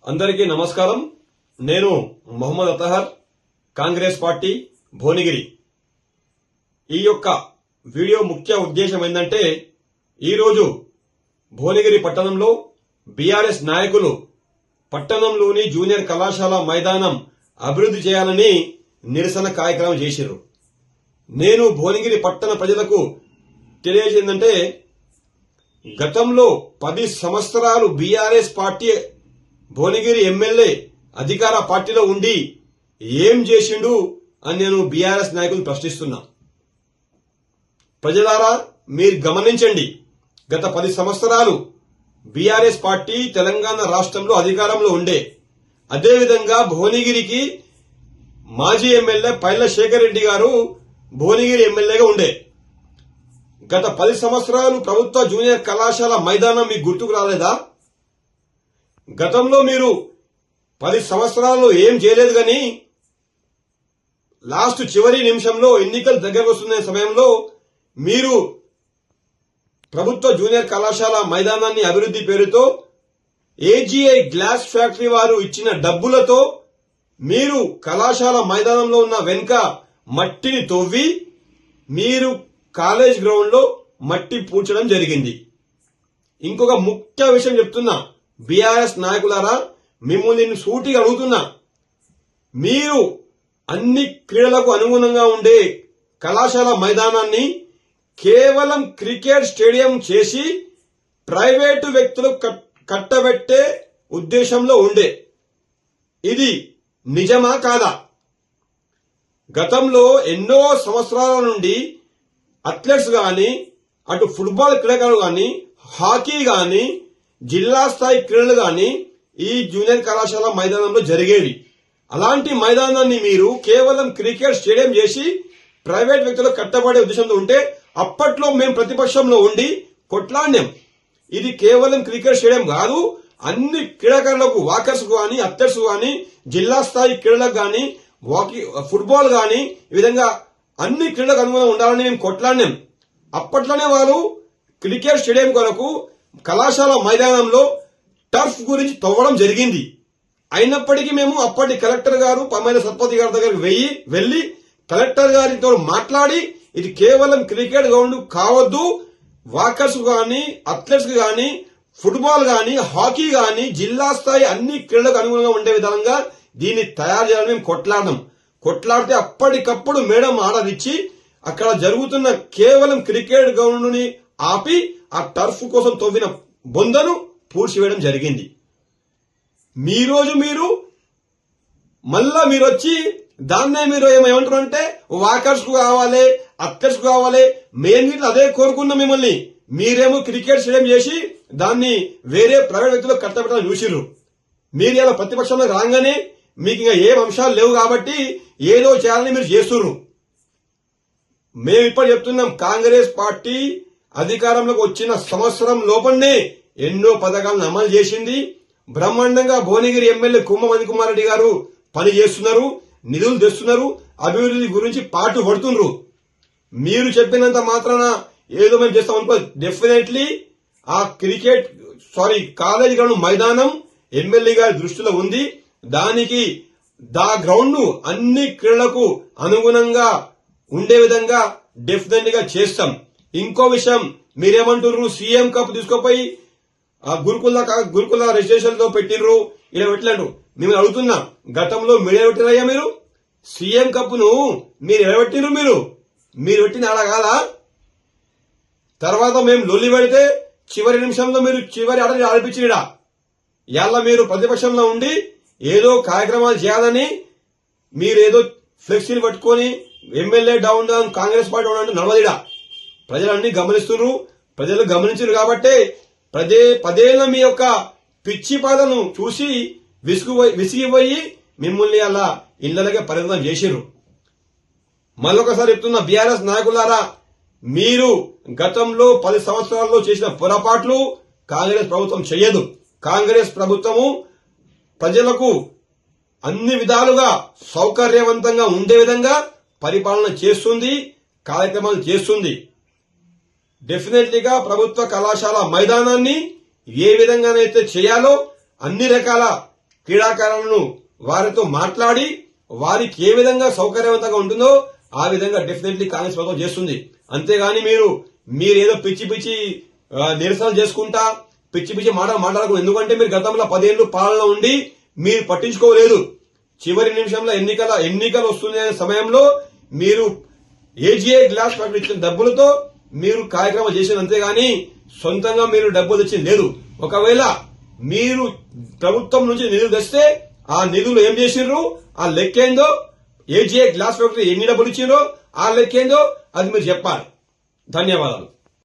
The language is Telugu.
అందరికీ నమస్కారం. నేను మొహమ్మద్ అతహర్, కాంగ్రెస్ పార్టీ భువనగిరి. ఈ యొక్క వీడియో ముఖ్య ఉద్దేశం ఏంటంటే, ఈరోజు భువనగిరి పట్టణంలో బీఆర్ఎస్ నాయకులు పట్టణంలోని జూనియర్ కళాశాల మైదానం అభివృద్ధి చేయాలని నిరసన కార్యక్రమం చేశారు. నేను భువనగిరి పట్టణ ప్రజలకు తెలియజేసిందంటే, గతంలో 10 సంవత్సరాలు బీఆర్ఎస్ పార్టీ భువనగిరి ఎమ్మెల్యే అధికార పార్టీలో ఉండి ఏం చేసిండు అని నేను బీఆర్ఎస్ నాయకులను ప్రశ్నిస్తున్నా. ప్రజలారా, మీరు గమనించండి. గత 10 సంవత్సరాలు బీఆర్ఎస్ పార్టీ తెలంగాణ రాష్ట్రంలో అధికారంలో ఉండే. అదేవిధంగా భువనగిరికి మాజీ ఎమ్మెల్యే పైల శేఖర్ రెడ్డి గారు భువనగిరి ఎమ్మెల్యేగా ఉండే. గత 10 సంవత్సరాలు ప్రభుత్వ జూనియర్ కళాశాల మైదానం మీకు గుర్తుకు రాలేదా? గతంలో మీరు 10 సంవత్సరాలు ఏం చేయలేదు, కానీ లాస్ట్ చివరి నిమిషంలో ఎన్నికలు దగ్గరకు వస్తున్న సమయంలో మీరు ప్రభుత్వ జూనియర్ కళాశాల మైదానాన్ని అభివృద్ధి పేరుతో ఏజీఐ గ్లాస్ ఫ్యాక్టరీ వారు ఇచ్చిన డబ్బులతో మీరు కళాశాల మైదానంలో ఉన్న వెనుక మట్టిని తవ్వి మీరు కాలేజ్ గ్రౌండ్ లో మట్టి పూడ్చడం జరిగింది. ఇంకొక ముఖ్య విషయం చెప్తున్నా, బీఆర్ఎస్ నాయకులారా, మిమ్మల్ని నేను సూటిగా అడుగుతున్నా. మీరు అన్ని క్రీడలకు అనుగుణంగా ఉండే కళాశాల మైదానాన్ని కేవలం క్రికెట్ స్టేడియం చేసి ప్రైవేటు వ్యక్తులు కట్టబెట్టే ఉద్దేశంలో ఉండే. ఇది నిజమా కాదా? గతంలో ఎన్నో సంవత్సరాల నుండి అథ్లెట్స్ గాని, అటు ఫుట్బాల్ క్రీడాకారులు గాని, హాకీ గాని, జిల్లా స్థాయి క్రీడలు గాని ఈ జూనియర్ కళాశాల మైదానంలో జరిగేవి. అలాంటి మైదానాన్ని మీరు కేవలం క్రికెట్ స్టేడియం చేసి ప్రైవేట్ వ్యక్తులకు కట్టబడే ఉద్దేశంతో ఉంటే, అప్పట్లో మేము ప్రతిపక్షంలో ఉండి కొట్లాడినాం. ఇది కేవలం క్రికెట్ స్టేడియం కాదు, అన్ని క్రీడాకారులకు, వాకర్స్ గాని, అథ్లెట్స్ గాని, జిల్లా స్థాయి క్రీడలకు గాని, ఫుట్బాల్ గాని, ఈ విధంగా అన్ని క్రీడలకు అనుగుణంగా ఉండాలని మేము కొట్లాడినాం. అప్పట్లోనే వారు క్రికెట్ స్టేడియం కొరకు కళాశాల మైదానంలో టర్ఫ్ గురించి తవ్వడం జరిగింది. అయినప్పటికీ మేము అప్పటి కలెక్టర్ గారు పమైల సత్పతి గారి దగ్గరికి వెళ్లి కలెక్టర్ గారితో మాట్లాడి, ఇది కేవలం క్రికెట్ గ్రౌండ్ కావద్దు, వాకర్స్ గాని, అథ్లెట్స్ గాని, ఫుట్బాల్ గాని, హాకీ గాని, జిల్లా స్థాయి అన్ని క్రీడలకు అనుగుణంగా ఉండే విధంగా దీన్ని తయారు చేయాలని మేము కొట్లాడితే అప్పటికప్పుడు మేడం ఆర్డర్ ఇచ్చి అక్కడ జరుగుతున్న కేవలం క్రికెట్ గ్రౌండ్ ని ఆపి ఆ టర్ఫ్ కోసం తవ్విన బొందను పూడ్చివేయడం జరిగింది. మీరు మళ్ళా మీరు వచ్చి దాన్నే మీరు ఏమంటారు అంటే, వాకర్స్ కు కావాలి, అథ్లెట్స్ కు కావాలి, మేము అదే కోరుకున్నాం మిమ్మల్ని. మీరేమో క్రికెట్ స్టేడియం చేసి దాన్ని వేరే ప్రైవేట్ వ్యక్తులకు కట్టబెట్టాలని చూసిర్రు. మీరు ఇలా ప్రతిపక్షంలో రాగానే మీకు ఇంకా ఏం అంశాలు లేవు కాబట్టి ఏదో చేయాలని మీరు చేస్తున్నారు. మేము ఇప్పుడు చెప్తున్నాం, కాంగ్రెస్ పార్టీ అధికారంలోకి వచ్చిన సంవత్సరం లోపలనే ఎన్నో పథకాలను అమలు చేసింది. బ్రహ్మాండంగా భువనగిరి ఎమ్మెల్యే కుమ్మ మణికుమార్ రెడ్డి గారు పని చేస్తున్నారు, నిధులు తెస్తున్నారు, అభివృద్ధి గురించి పాటు పడుతున్నారు. మీరు చెప్పినంత మాత్రాన ఏదో మేము చేస్తాం అనుకో. డెఫినెట్లీ ఆ కాలేజీ గ్రౌండ్ మైదానం ఎమ్మెల్యే గారి దృష్టిలో ఉంది. దానికి గ్రౌండ్ ను అన్ని క్రీడలకు అనుగుణంగా ఉండే విధంగా డెఫినెట్ గా చేస్తాం. ఇంకో విషయం, మీరేమంటారు, సీఎం కప్ తీసుకుపోయి గురుకుల రెసిడెన్షియల్ తో పెట్టిర్రు, ఇలా పెట్టలేండు. మిమ్మల్ని అడుగుతున్నా, గతంలో మీడియా పెట్టిరయ్యా మీరు? సీఎం కప్ ను మీరు ఎలా పెట్టిర్రు? మీరు పెట్టిన అలా కాదా? తర్వాత మేము లొల్లి పెడితే చివరి నిమిషంలో మీరు చివరి ఆటలు ఆడిపించిరా. ఇవాళ మీరు ప్రతిపక్షంలో ఉండి ఏదో కార్యక్రమాలు చేయాలని మీరేదో ఫ్లెక్సీలు పట్టుకొని ఎమ్మెల్యే డౌన్ కాంగ్రెస్ పార్టీ నడవదిడా. ప్రజలన్నీ గమనిస్తున్నారు. ప్రజలు గమనించారు కాబట్టి పదేళ్ల మీ యొక్క పిచ్చి పాదను చూసి విసిగిపోయి మిమ్మల్ని అలా ఇళ్లకే పరిమితం చేసిర్రు. మళ్ళొకసారి చెప్తున్న బీఆర్ఎస్ నాయకులారా, మీరు గతంలో 10 సంవత్సరాల్లో చేసిన పొరపాట్లు కాంగ్రెస్ ప్రభుత్వం చేయదు. కాంగ్రెస్ ప్రభుత్వము ప్రజలకు అన్ని విధాలుగా సౌకర్యవంతంగా ఉండే విధంగా పరిపాలన చేస్తుంది, కార్యక్రమాలు చేస్తుంది. డెఫినెట్లీగా ప్రభుత్వ కళాశాల మైదానాన్ని ఏ విధంగానైతే చేయాలో అన్ని రకాల క్రీడాకారులను వారితో మాట్లాడి వారికి ఏ విధంగా సౌకర్యవంతంగా ఉంటుందో ఆ విధంగా డెఫినెట్లీ కాంగ్రెస్ ప్రభుత్వం చేస్తుంది. అంతేగాని మీరేదో పిచ్చి పిచ్చి నిరసనలు చేసుకుంటా పిచ్చి పిచ్చి మాట్లాడకు. ఎందుకంటే మీరు గతంలో 10 ఏళ్లు పాలన ఉండి మీరు పట్టించుకోలేదు. చివరి నిమిషంలో ఎన్నికలు వస్తున్న సమయంలో మీరు ఏజీఏ గ్లాస్ ఫ్యాక్టరీ ఇచ్చిన డబ్బులతో మీరు కార్యక్రమం చేసిన, అంతేగాని సొంతంగా మీరు డబ్బులు తెచ్చింది లేదు. ఒకవేళ మీరు ప్రభుత్వం నుంచి నిధులు తెస్తే ఆ నిధులు ఏం చేసిర్రు, ఆ లెక్కేందో, ఏజీఏ గ్లాస్ ఫ్యాక్టరీ ఎన్ని డబ్బులు ఇచ్చిండ్రో ఆ లెక్కేందో అది మీరు చెప్పాలి. ధన్యవాదాలు.